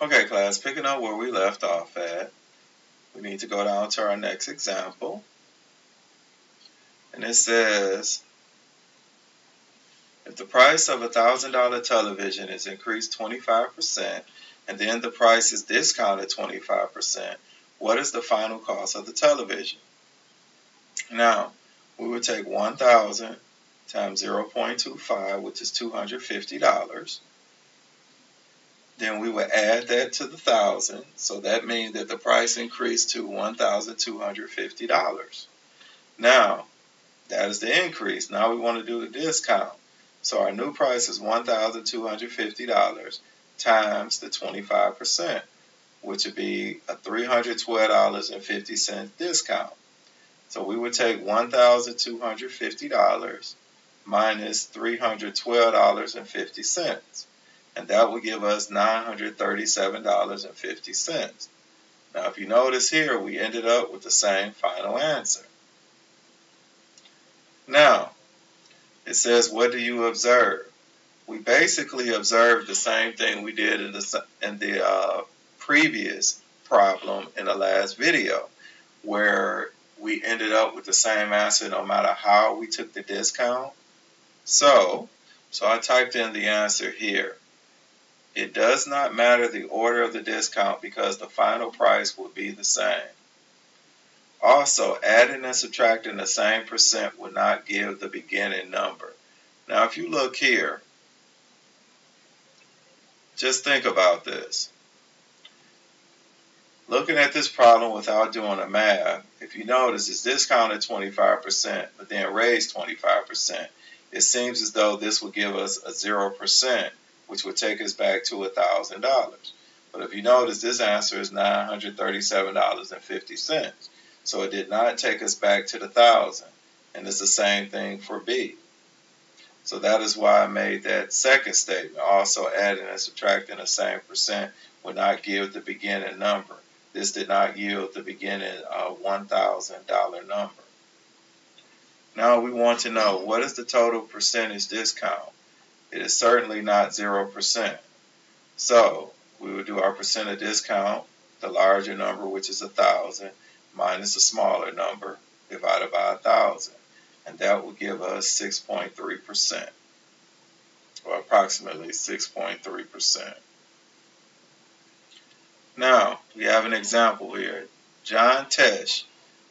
Okay, class, picking up where we left off at, we need to go down to our next example. And it says, if the price of a $1,000 television is increased 25% and then the price is discounted 25%, what is the final cost of the television? Now, we would take 1,000 times 0.25, which is $250. Then we would add that to the 1,000, so that means that the price increased to $1,250. Now, that is the increase. Now we want to do the discount. So our new price is $1,250 times the 25%, which would be a $312.50 discount. So we would take $1,250 minus $312.50, and that would give us $937.50. Now, if you notice here, we ended up with the same final answer. Now, it says, what do you observe? We basically observed the same thing we did in the previous problem in the last video, where we ended up with the same answer no matter how we took the discount. So I typed in the answer here. It does not matter the order of the discount because the final price will be the same. Also, adding and subtracting the same percent would not give the beginning number. Now, if you look here, just think about this. Looking at this problem without doing the math, if you notice it's discounted 25%, but then raised 25%, it seems as though this would give us a 0%, which would take us back to $1,000. But if you notice, this answer is $937.50. So it did not take us back to the 1,000. And it's the same thing for B. So that is why I made that second statement. Also, adding and subtracting the same percent would not give the beginning number. This did not yield the beginning $1,000 number. Now we want to know, what is the total percentage discount? It is certainly not 0%. So we would do our percent of discount, the larger number, which is 1,000, minus a smaller number divided by 1,000. And that will give us 6.3%, or approximately 6.3%. Now, we have an example here. John Tesh,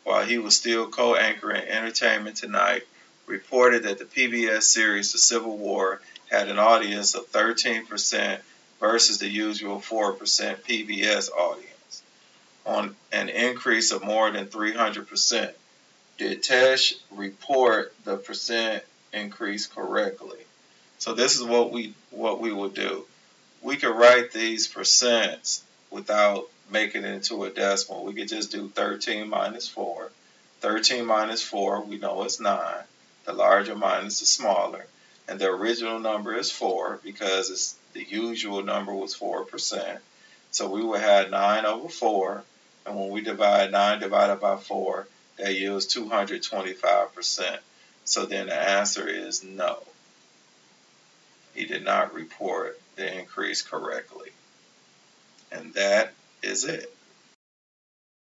while he was still co-anchoring Entertainment Tonight, reported that the PBS series The Civil War had an audience of 13% versus the usual 4% PBS audience, on an increase of more than 300%. Did Tesh report the percent increase correctly? So this is what we will do. We could write these percents without making it into a decimal. We could just do 13 minus 4. 13 minus 4, we know is 9. The larger minus the smaller. And the original number is 4 because the usual number was 4%. So we would have 9 over 4. And when we divide 9 divided by 4, that yields 225%. So then the answer is no. He did not report the increase correctly. And that is it.